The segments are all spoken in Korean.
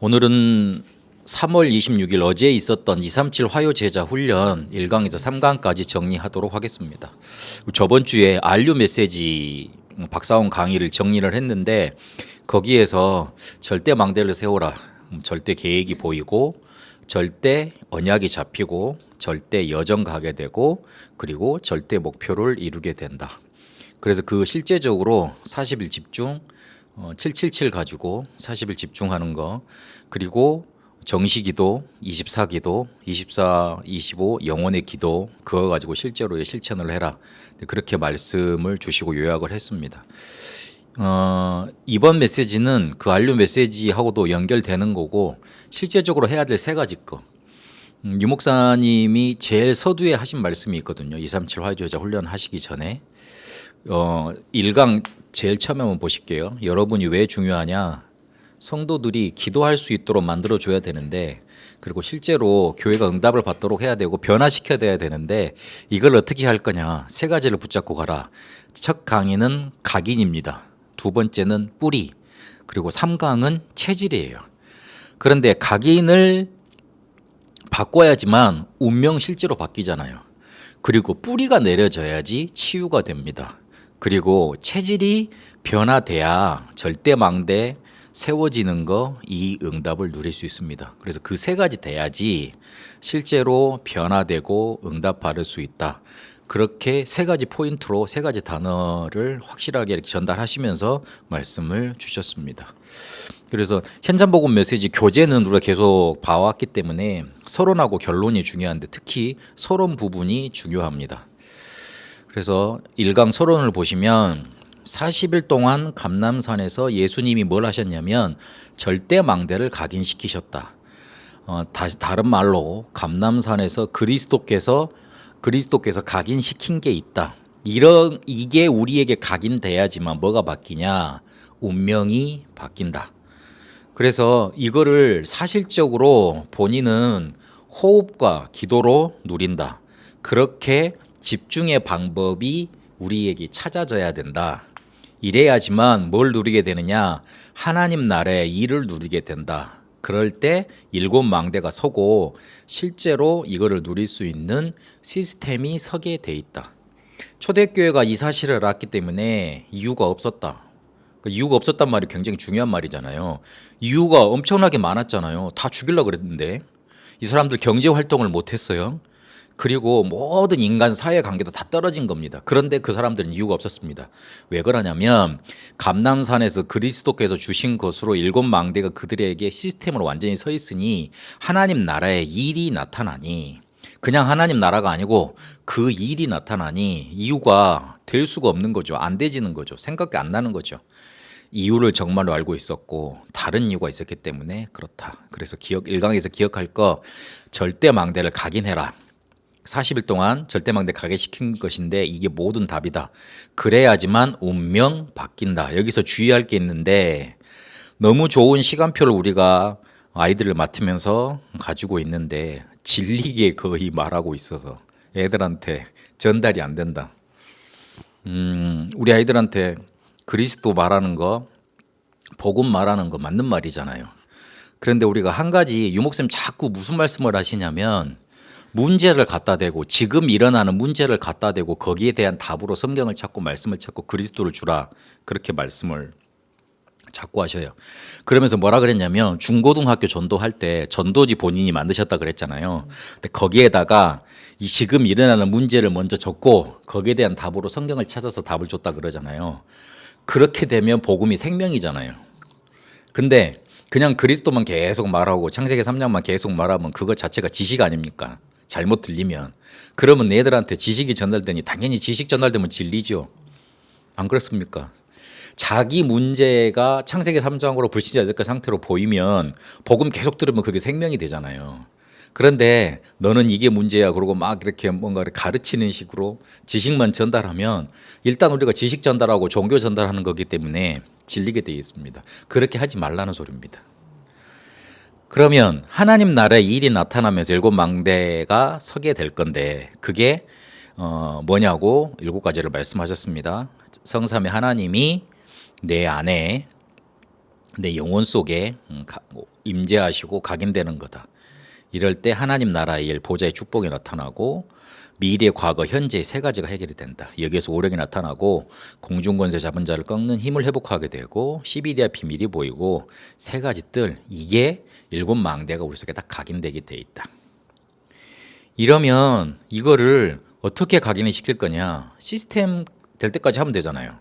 오늘은 3월 26일 어제 있었던 237 화요 제자 훈련 1강에서 3강까지 정리하도록 하겠습니다. 저번 주에 안류 메시지 박사원 강의를 정리를 했는데 거기에서 절대 망대를 세워라. 절대 계획이 보이고 절대 언약이 잡히고 절대 여정 가게 되고 그리고 절대 목표를 이루게 된다. 그래서 그 실제적으로 40일 집중 777 가지고 40일 집중하는 거 그리고 정시기도 24기도 24, 25 영혼의 기도 그거 가지고 실제로의 실천을 해라. 그렇게 말씀을 주시고 요약을 했습니다. 이번 메시지는 그 안류 메시지하고도 연결되는 거고 실제적으로 해야 될 세 가지 거. 유 목사님이 제일 서두에 하신 말씀이 있거든요. 237 화요제자 훈련 하시기 전에 1강 제일 처음에 한번 보실게요. 여러분이 왜 중요하냐? 성도들이 기도할 수 있도록 만들어줘야 되는데 그리고 실제로 교회가 응답을 받도록 해야 되고 변화시켜야 돼야 되는데 이걸 어떻게 할 거냐? 세 가지를 붙잡고 가라. 첫 강의는 각인입니다. 두 번째는 뿌리 그리고 3강은 체질이에요. 그런데 각인을 바꿔야지만 운명 실제로 바뀌잖아요. 그리고 뿌리가 내려져야지 치유가 됩니다. 그리고 체질이 변화돼야 절대 망대 세워지는 거 이 응답을 누릴 수 있습니다. 그래서 그 세 가지 돼야지 실제로 변화되고 응답 받을 수 있다. 그렇게 세 가지 포인트로 세 가지 단어를 확실하게 이렇게 전달하시면서 말씀을 주셨습니다. 그래서 현장 복음 메시지 교재는 우리가 계속 봐왔기 때문에 서론하고 결론이 중요한데 특히 서론 부분이 중요합니다. 그래서 1강 서론을 보시면 40일 동안 감람산에서 예수님이 뭘 하셨냐면 절대 망대를 각인시키셨다. 다른 말로 감람산에서 그리스도께서 각인시킨 게 있다. 이게 우리에게 각인돼야지만 뭐가 바뀌냐? 운명이 바뀐다. 그래서 이거를 사실적으로 본인은 호흡과 기도로 누린다. 그렇게 집중의 방법이 우리에게 찾아져야 된다. 이래야지만 뭘 누리게 되느냐? 하나님 나라의 일을 누리게 된다. 그럴 때 일곱 망대가 서고 실제로 이거를 누릴 수 있는 시스템이 서게 돼 있다. 초대교회가 이 사실을 알았기 때문에 이유가 없었다. 이유가 없었단 말이 굉장히 중요한 말이잖아요. 이유가 엄청나게 많았잖아요. 다 죽이려고 그랬는데 이 사람들 경제 활동을 못 했어요. 그리고 모든 인간 사회 관계도 다 떨어진 겁니다. 그런데 그 사람들은 이유가 없었습니다. 왜 그러냐면 감람산에서 그리스도께서 주신 것으로 일곱 망대가 그들에게 시스템으로 완전히 서 있으니 하나님 나라의 일이 나타나니 그냥 하나님 나라가 아니고 그 일이 나타나니 이유가 될 수가 없는 거죠. 안 되지는 거죠. 생각이 안 나는 거죠. 이유를 정말로 알고 있었고 다른 이유가 있었기 때문에 그렇다. 그래서 1강에서 기억할 거 절대 망대를 각인해라. 40일 동안 절대망대 가게시킨 것인데 이게 모든 답이다. 그래야지만 운명 바뀐다. 여기서 주의할 게 있는데 너무 좋은 시간표를 우리가 아이들을 맡으면서 가지고 있는데 질리게 거의 말하고 있어서 애들한테 전달이 안 된다. 우리 아이들한테 그리스도 말하는 거, 복음 말하는 거 맞는 말이잖아요. 그런데 우리가 한 가지 유목쌤 자꾸 무슨 말씀을 하시냐면 문제를 갖다 대고 지금 일어나는 문제를 갖다 대고 거기에 대한 답으로 성경을 찾고 말씀을 찾고 그리스도를 주라 그렇게 말씀을 자꾸 하셔요. 그러면서 뭐라 그랬냐면 중고등학교 전도할 때 전도지 본인이 만드셨다 그랬잖아요. 근데 거기에다가 이 지금 일어나는 문제를 먼저 적고 거기에 대한 답으로 성경을 찾아서 답을 줬다 그러잖아요. 그렇게 되면 복음이 생명이잖아요. 근데 그냥 그리스도만 계속 말하고 창세기 3장만 계속 말하면 그거 자체가 지식 아닙니까? 잘못 들리면. 그러면 애들한테 지식이 전달되니 당연히 지식 전달되면 진리죠. 안 그렇습니까? 자기 문제가 창세기 3장으로 불신자적 상태로 보이면 복음 계속 들으면 그게 생명이 되잖아요. 그런데 너는 이게 문제야 그러고 막 이렇게 뭔가 가르치는 식으로 지식만 전달하면 일단 우리가 지식 전달하고 종교 전달하는 거기 때문에 질리게 되어 있습니다. 그렇게 하지 말라는 소리입니다. 그러면 하나님 나라의 일이 나타나면서 일곱 망대가 서게 될 건데 그게 뭐냐고 7가지를 말씀하셨습니다. 성삼위 하나님이 내 안에 내 영혼 속에 임재하시고 각인되는 거다. 이럴 때 하나님 나라의 일, 보좌의 축복이 나타나고 미래, 과거, 현재 세 가지가 해결이 된다. 여기에서 오력이 나타나고 공중권세 잡은 자를 꺾는 힘을 회복하게 되고 12대의 비밀이 보이고 세 가지 뜰, 이게 일곱 망대가 우리 속에 다 각인되게 돼 있다. 이러면 이거를 어떻게 각인을 시킬 거냐? 시스템 될 때까지 하면 되잖아요.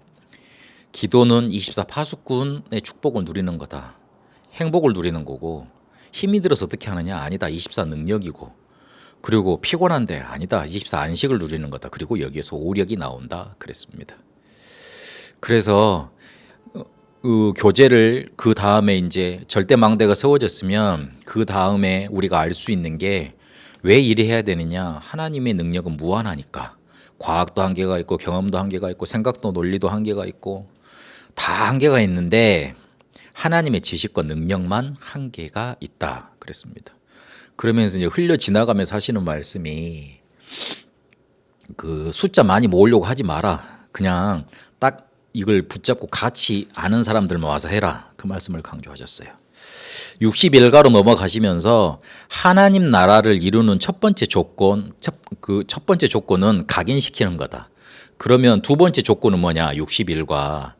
기도는 24 파수꾼의 축복을 누리는 거다. 행복을 누리는 거고, 힘이 들어서 어떻게 하느냐? 아니다. 24 능력이고, 그리고 피곤한데 아니다. 24 안식을 누리는 거다. 그리고 여기에서 오력이 나온다. 그랬습니다. 그래서 그 교제를 그 다음에 이제 절대망대가 세워졌으면 그 다음에 우리가 알 수 있는 게 왜 이래 해야 되느냐? 하나님의 능력은 무한하니까. 과학도 한계가 있고 경험도 한계가 있고 생각도 논리도 한계가 있고 다 한계가 있는데 하나님의 지식과 능력만 한계가 있다. 그랬습니다. 그러면서 이제 흘려 지나가면서 하시는 말씀이 그 숫자 많이 모으려고 하지 마라. 그냥 딱 이걸 붙잡고 같이 아는 사람들만 와서 해라. 그 말씀을 강조하셨어요. 60일가로 넘어가시면서 하나님 나라를 이루는 첫 번째 조건, 첫 번째 조건은 각인시키는 거다. 그러면 두 번째 조건은 뭐냐? 60일과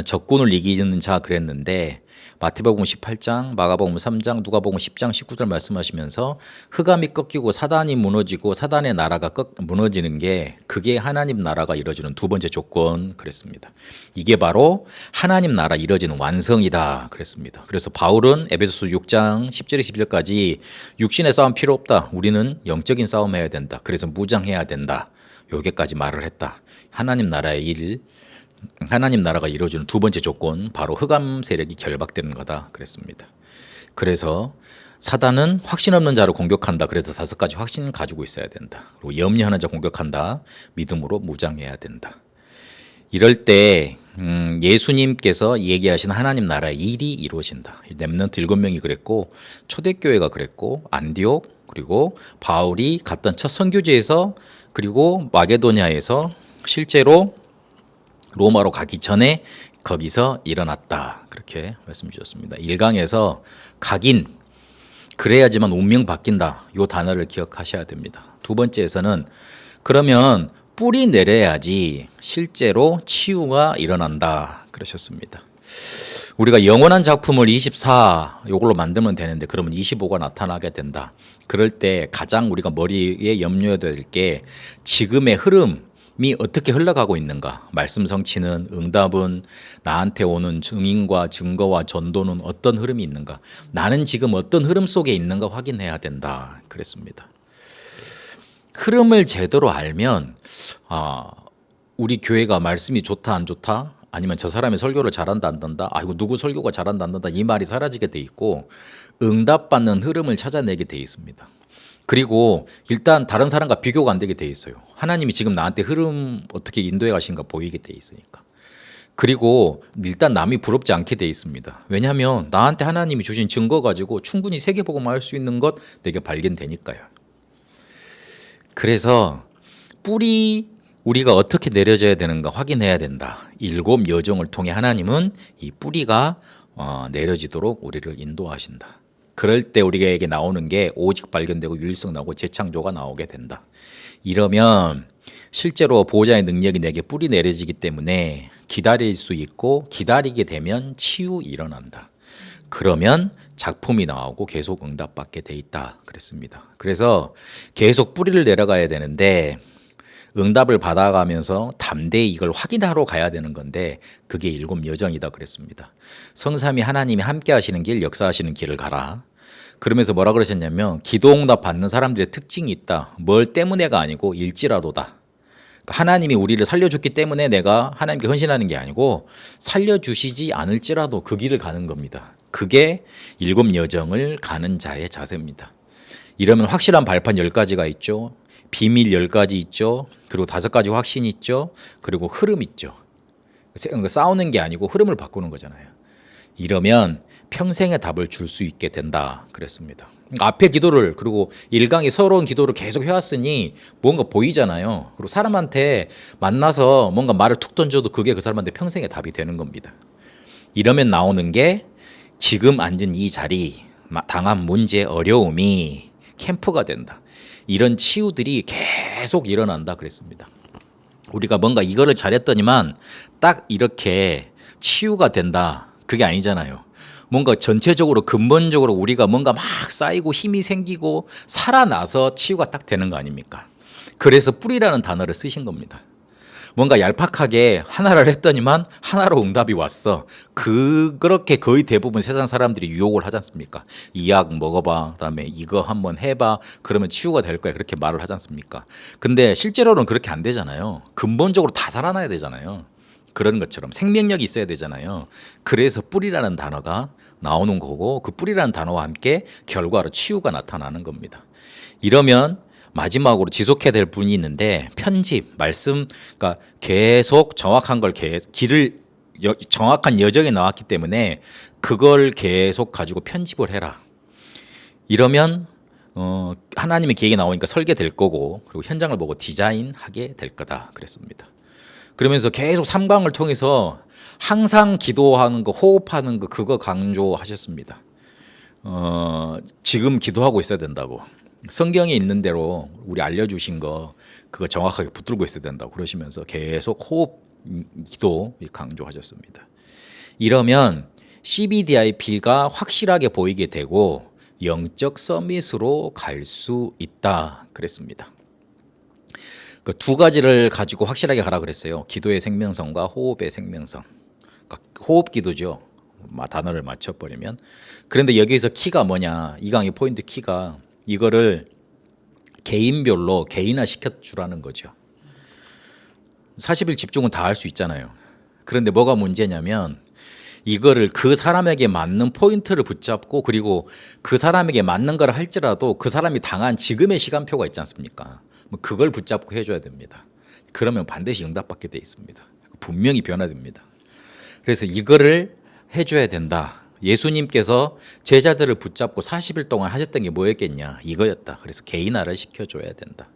적군을 이기는 자 그랬는데 마태복음 18장, 마가복음 3장, 누가복음 10장 19절 말씀하시면서 흑암이 꺾이고 사단이 무너지고 사단의 나라가 무너지는 게 그게 하나님 나라가 이루어지는 두 번째 조건 그랬습니다. 이게 바로 하나님 나라 이루어지는 완성이다 그랬습니다. 그래서 바울은 에베소서 6장 10절에 12절까지 육신의 싸움 필요 없다. 우리는 영적인 싸움 해야 된다. 그래서 무장해야 된다. 여기까지 말을 했다. 하나님 나라의 일, 하나님 나라가 이루어지는 두 번째 조건 바로 흑암 세력이 결박되는 거다 그랬습니다. 그래서 사단은 확신 없는 자를 공격한다. 그래서 다섯 가지 확신 가지고 있어야 된다. 그리고 염려하는 자 공격한다. 믿음으로 무장해야 된다. 이럴 때 예수님께서 얘기하신 하나님 나라의 일이 이루어진다. 렘넌트 7명이 그랬고 초대교회가 그랬고 안디옥 그리고 바울이 갔던 첫 선교지에서 그리고 마게도냐에서 실제로 로마로 가기 전에 거기서 일어났다. 그렇게 말씀 주셨습니다. 1강에서 각인, 그래야지만 운명 바뀐다. 이 단어를 기억하셔야 됩니다. 두 번째에서는 그러면 뿌리 내려야지 실제로 치유가 일어난다. 그러셨습니다. 우리가 영원한 작품을 24 이걸로 만들면 되는데 그러면 25가 나타나게 된다. 그럴 때 가장 우리가 머리에 염려해야 될 게 지금의 흐름이 어떻게 흘러가고 있는가? 말씀 성취는 응답은 나한테 오는 증인과 증거와 전도는 어떤 흐름이 있는가? 나는 지금 어떤 흐름 속에 있는가 확인해야 된다. 그랬습니다. 흐름을 제대로 알면 우리 교회가 말씀이 좋다 안 좋다? 아니면 저 사람이 설교를 잘한다 안 한다? 아이고 누구 설교가 잘한다 안 한다? 이 말이 사라지게 돼 있고 응답받는 흐름을 찾아내게 돼 있습니다. 그리고 일단 다른 사람과 비교가 안 되게 돼 있어요. 하나님이 지금 나한테 흐름 어떻게 인도해 가신가 보이게 돼 있으니까. 그리고 일단 남이 부럽지 않게 돼 있습니다. 왜냐하면 나한테 하나님이 주신 증거 가지고 충분히 세계복음할 수 있는 것 내게 발견되니까요. 그래서 뿌리 우리가 어떻게 내려져야 되는가 확인해야 된다. 7 여정을 통해 하나님은 이 뿌리가 내려지도록 우리를 인도하신다. 그럴 때 우리에게 나오는 게 오직 발견되고 유일성 나오고 재창조가 나오게 된다. 이러면 실제로 보호자의 능력이 내게 뿌리 내려지기 때문에 기다릴 수 있고 기다리게 되면 치유 일어난다. 그러면 작품이 나오고 계속 응답받게 돼 있다 그랬습니다. 그래서 계속 뿌리를 내려가야 되는데 응답을 받아가면서 담대히 이걸 확인하러 가야 되는 건데 그게 7 여정이다 그랬습니다. 성삼위 하나님이 함께 하시는 길, 역사하시는 길을 가라. 그러면서 뭐라 그러셨냐면 기도응답 받는 사람들의 특징이 있다. 뭘 때문에가 아니고 일지라도다. 하나님이 우리를 살려줬기 때문에 내가 하나님께 헌신하는 게 아니고 살려주시지 않을지라도 그 길을 가는 겁니다. 그게 7 여정을 가는 자의 자세입니다. 이러면 확실한 발판 10가지가 있죠. 비밀 10가지 있죠. 그리고 5가지 확신이 있죠. 그리고 흐름 있죠. 싸우는 게 아니고 흐름을 바꾸는 거잖아요. 이러면 평생의 답을 줄 수 있게 된다 그랬습니다. 앞에 기도를 그리고 1강의 서러운 기도를 계속 해왔으니 뭔가 보이잖아요. 그리고 사람한테 만나서 뭔가 말을 툭 던져도 그게 그 사람한테 평생의 답이 되는 겁니다. 이러면 나오는 게 지금 앉은 이 자리, 당한 문제, 어려움이 캠프가 된다. 이런 치유들이 계속 일어난다 그랬습니다. 우리가 뭔가 이거를 잘했더니만 딱 이렇게 치유가 된다. 그게 아니잖아요. 뭔가 전체적으로 근본적으로 우리가 뭔가 막 쌓이고 힘이 생기고 살아나서 치유가 딱 되는 거 아닙니까? 그래서 뿌리라는 단어를 쓰신 겁니다. 뭔가 얄팍하게 하나를 했더니만 하나로 응답이 왔어. 그렇게 거의 대부분 세상 사람들이 유혹을 하지 않습니까? 이 약 먹어봐. 그다음에 이거 한번 해봐. 그러면 치유가 될 거야. 그렇게 말을 하지 않습니까? 근데 실제로는 그렇게 안 되잖아요. 근본적으로 다 살아나야 되잖아요. 그런 것처럼 생명력이 있어야 되잖아요. 그래서 뿌리라는 단어가 나오는 거고 그 뿌리라는 단어와 함께 결과로 치유가 나타나는 겁니다. 이러면 마지막으로 지속해야 될 분이 있는데 편집, 말씀, 그러니까 계속 정확한 걸 정확한 여정에 나왔기 때문에 그걸 계속 가지고 편집을 해라. 이러면 하나님의 계획이 나오니까 설계될 거고 그리고 현장을 보고 디자인하게 될 거다 그랬습니다. 그러면서 계속 3강을 통해서 항상 기도하는 거, 호흡하는 거 그거 강조하셨습니다. 지금 기도하고 있어야 된다고. 성경에 있는 대로 우리 알려주신 거 그거 정확하게 붙들고 있어야 된다고 그러시면서 계속 호흡 기도 강조하셨습니다. 이러면 CBDIP가 확실하게 보이게 되고 영적 서밋으로 갈 수 있다 그랬습니다. 그 두 가지를 가지고 확실하게 가라 그랬어요. 기도의 생명성과 호흡의 생명성. 그러니까 호흡 기도죠. 단어를 맞춰버리면. 그런데 여기서 키가 뭐냐. 이 강의 포인트 키가 이거를 개인별로 개인화 시켜주라는 거죠. 40일 집중은 다 할 수 있잖아요. 그런데 뭐가 문제냐면 이거를 그 사람에게 맞는 포인트를 붙잡고 그리고 그 사람에게 맞는 걸 할지라도 그 사람이 당한 지금의 시간표가 있지 않습니까? 그걸 붙잡고 해줘야 됩니다. 그러면 반드시 응답받게 돼 있습니다. 분명히 변화됩니다. 그래서 이거를 해줘야 된다. 예수님께서 제자들을 붙잡고 40일 동안 하셨던 게 뭐였겠냐? 이거였다. 그래서 개인화를 시켜줘야 된다.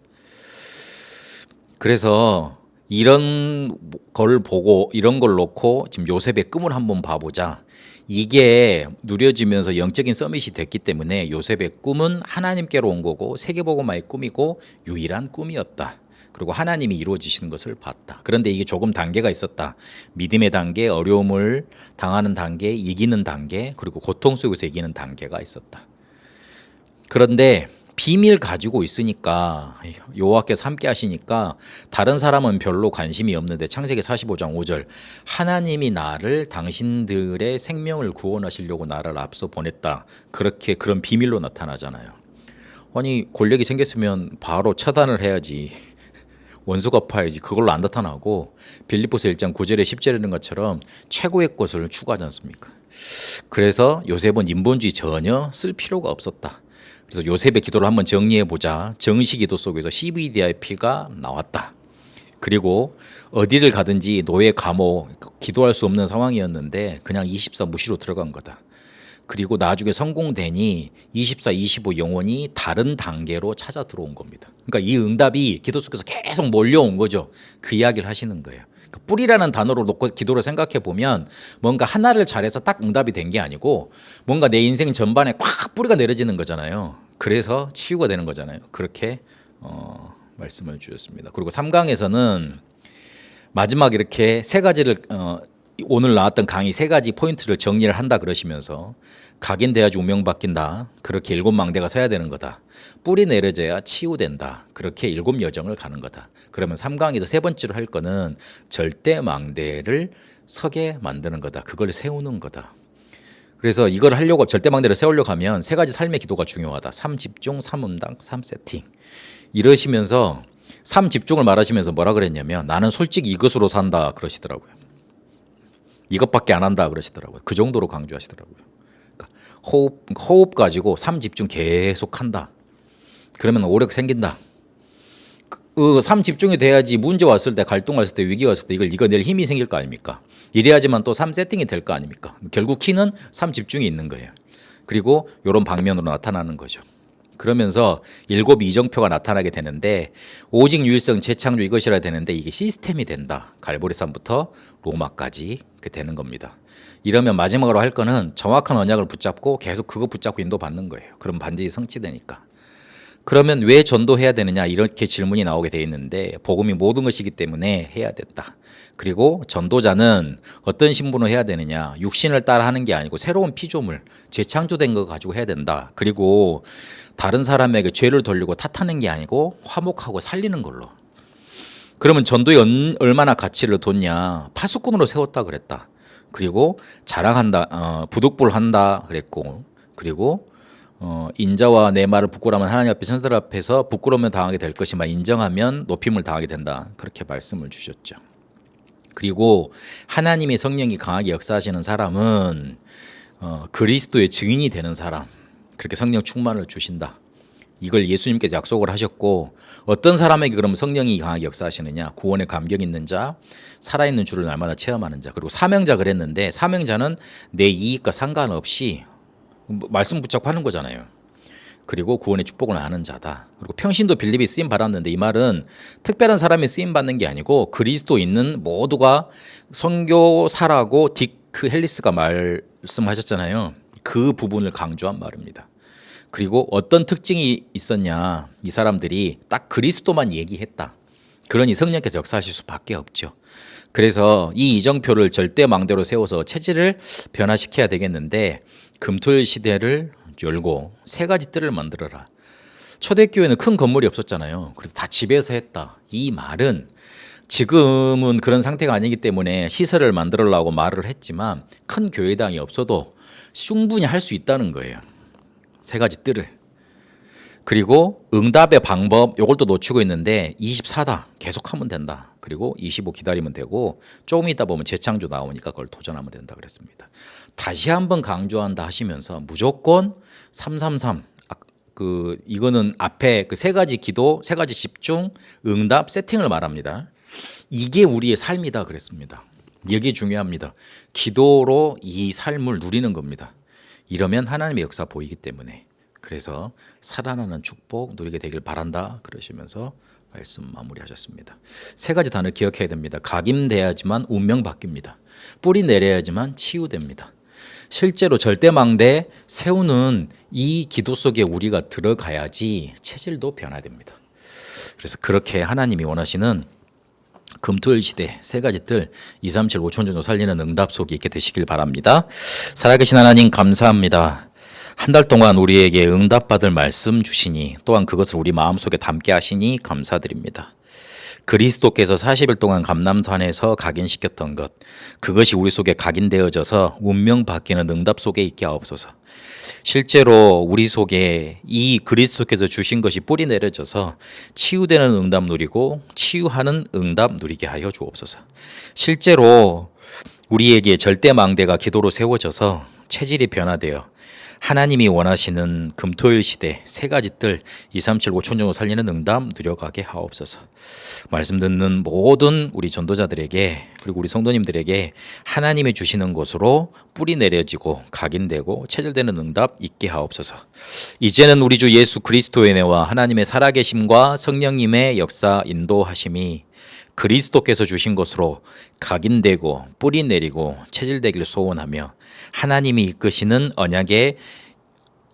그래서 이런 걸 보고 이런 걸 놓고 지금 요셉의 꿈을 한번 봐보자. 이게 누려지면서 영적인 서밋이 됐기 때문에 요셉의 꿈은 하나님께로 온 거고 세계복음화의 꿈이고 유일한 꿈이었다. 그리고 하나님이 이루어지시는 것을 봤다. 그런데 이게 조금 단계가 있었다. 믿음의 단계, 어려움을 당하는 단계, 이기는 단계, 그리고 고통 속에서 이기는 단계가 있었다. 그런데 비밀 가지고 있으니까 여호와께서 함께 하시니까 다른 사람은 별로 관심이 없는데 창세기 45장 5절 하나님이 나를 당신들의 생명을 구원하시려고 나를 앞서 보냈다. 그렇게 그런 비밀로 나타나잖아요. 아니 권력이 생겼으면 바로 처단을 해야지. 원수 갚아야지. 그걸로 안 나타나고 빌립보서 1장 9절에 10절에 있는 것처럼 최고의 것을 추구하지 않습니까? 그래서 요셉은 인본주의 전혀 쓸 필요가 없었다. 그래서 요셉의 기도를 한번 정리해 보자. 정시 기도 속에서 CBDIP가 나왔다. 그리고 어디를 가든지 노예, 감옥, 기도할 수 없는 상황이었는데 그냥 24 무시로 들어간 거다. 그리고 나중에 성공되니 24, 25 영혼이 다른 단계로 찾아 들어온 겁니다. 그러니까 이 응답이 기도 속에서 계속 몰려온 거죠. 그 이야기를 하시는 거예요. 그러니까 뿌리라는 단어로 놓고 기도를 생각해 보면 뭔가 하나를 잘해서 딱 응답이 된 게 아니고 뭔가 내 인생 전반에 꽉 뿌리가 내려지는 거잖아요. 그래서 치유가 되는 거잖아요. 그렇게 말씀을 주셨습니다. 그리고 3강에서는 마지막 이렇게 세 가지를 오늘 나왔던 강의 세 가지 포인트를 정리를 한다 그러시면서 각인돼야지 운명 바뀐다. 그렇게 7망대가 서야 되는 거다. 뿌리 내려져야 치유된다. 그렇게 7 여정을 가는 거다. 그러면 3강에서 세 번째로 할 거는 절대망대를 서게 만드는 거다. 그걸 세우는 거다. 그래서 이걸 하려고 절대망대를 세우려고 하면 세 가지 삶의 기도가 중요하다. 3집중, 3음당, 3세팅. 이러시면서 3집중을 말하시면서 뭐라 그랬냐면 나는 솔직히 이것으로 산다 그러시더라고요. 이것밖에 안 한다 그러시더라고요. 그 정도로 강조하시더라고요. 그러니까 호흡 가지고 3집중 계속 한다. 그러면 오력 생긴다. 3집중이 돼야지 문제 왔을 때, 갈등 왔을 때, 위기 왔을 때 이걸 이겨낼 힘이 생길 거 아닙니까? 이래야지만 또 3세팅이 될 거 아닙니까? 결국 키는 3집중이 있는 거예요. 그리고 이런 방면으로 나타나는 거죠. 그러면서 7 이정표가 나타나게 되는데 오직 유일성 재창조 이것이라 되는데 이게 시스템이 된다. 갈보리산부터 로마까지 그 되는 겁니다. 이러면 마지막으로 할 거는 정확한 언약을 붙잡고 계속 그거 붙잡고 인도받는 거예요. 그럼 반드시 성취되니까. 그러면 왜 전도해야 되느냐 이렇게 질문이 나오게 돼 있는데 복음이 모든 것이기 때문에 해야 된다. 그리고 전도자는 어떤 신분을 해야 되느냐 육신을 따라 하는 게 아니고 새로운 피조물 재창조된 거 가지고 해야 된다. 그리고 다른 사람에게 죄를 돌리고 탓하는 게 아니고 화목하고 살리는 걸로. 그러면 전도에 얼마나 가치를 뒀냐 파수꾼으로 세웠다 그랬다. 그리고 자랑한다 부득불 한다 그랬고 그리고 인자와 내 말을 부끄러우면 하나님 앞에 선생들 앞에서 부끄러움을 당하게 될 것이만 인정하면 높임을 당하게 된다. 그렇게 말씀을 주셨죠. 그리고 하나님의 성령이 강하게 역사하시는 사람은 그리스도의 증인이 되는 사람 그렇게 성령 충만을 주신다. 이걸 예수님께서 약속을 하셨고 어떤 사람에게 그러면 성령이 강하게 역사하시느냐 구원에 감격 있는 자 살아있는 주를 날마다 체험하는 자 그리고 사명자 그랬는데 사명자는 내 이익과 상관없이 말씀 붙잡고 하는 거잖아요. 그리고 구원의 축복을 아는 자다. 그리고 평신도 빌립이 쓰임 받았는데 이 말은 특별한 사람이 쓰임 받는 게 아니고 그리스도 있는 모두가 선교사라고 디크 헬리스가 말씀하셨잖아요. 그 부분을 강조한 말입니다. 그리고 어떤 특징이 있었냐 이 사람들이 딱 그리스도만 얘기했다. 그러니 성령께서 역사하실 수밖에 없죠. 그래서 이 이정표를 절대망대로 세워서 체질을 변화시켜야 되겠는데 금토일 시대를 열고 3가지 뜰을 만들어라. 초대교회는 큰 건물이 없었잖아요. 그래서 다 집에서 했다. 이 말은 지금은 그런 상태가 아니기 때문에 시설을 만들으려고 말을 했지만 큰 교회당이 없어도 충분히 할 수 있다는 거예요. 3가지 뜰을. 그리고 응답의 방법 이걸 또 놓치고 있는데 24다 계속하면 된다. 그리고 25 기다리면 되고 조금 있다 보면 재창조 나오니까 그걸 도전하면 된다 그랬습니다. 다시 한번 강조한다 하시면서 무조건 333 이거는 앞에 그 3가지 기도, 3가지 집중, 응답, 세팅을 말합니다. 이게 우리의 삶이다 그랬습니다. 이게 중요합니다. 기도로 이 삶을 누리는 겁니다. 이러면 하나님의 역사 보이기 때문에 그래서 살아나는 축복 누리게 되길 바란다 그러시면서 말씀 마무리하셨습니다. 3가지 단어를 기억해야 됩니다. 각임돼야지만 운명 바뀝니다. 뿌리 내려야지만 치유됩니다. 실제로 절대망대 세우는 이 기도 속에 우리가 들어가야지 체질도 변화됩니다. 그래서 그렇게 하나님이 원하시는 금토일 시대 3가지 뜰 2, 3, 7, 5천 정도 살리는 응답 속에 있게 되시길 바랍니다. 살아계신 하나님 감사합니다. 한 달 동안 우리에게 응답받을 말씀 주시니 또한 그것을 우리 마음속에 담게 하시니 감사드립니다. 그리스도께서 40일 동안 감람산에서 각인시켰던 것 그것이 우리 속에 각인되어져서 운명 바뀌는 응답 속에 있게 하옵소서. 실제로 우리 속에 이 그리스도께서 주신 것이 뿌리 내려져서 치유되는 응답 누리고 치유하는 응답 누리게 하여 주옵소서. 실제로 우리에게 절대망대가 기도로 세워져서 체질이 변화되어 하나님이 원하시는 금토일 시대 3가지 뜰 2, 3, 7, 5천 정도 살리는 응답 누려가게 하옵소서. 말씀 듣는 모든 우리 전도자들에게 그리고 우리 성도님들에게 하나님이 주시는 것으로 뿌리 내려지고 각인되고 체질되는 응답 있게 하옵소서. 이제는 우리 주 예수 그리스도의 은혜와 하나님의 살아계심과 성령님의 역사 인도하심이 그리스도께서 주신 것으로 각인되고 뿌리 내리고 체질되기를 소원하며 하나님이 이끄시는 언약의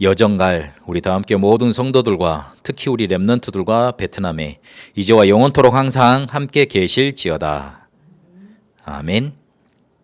여정갈 우리 다 함께 모든 성도들과 특히 우리 렘넌트들과 베트남에 이제와 영원토록 항상 함께 계실지어다. 아멘.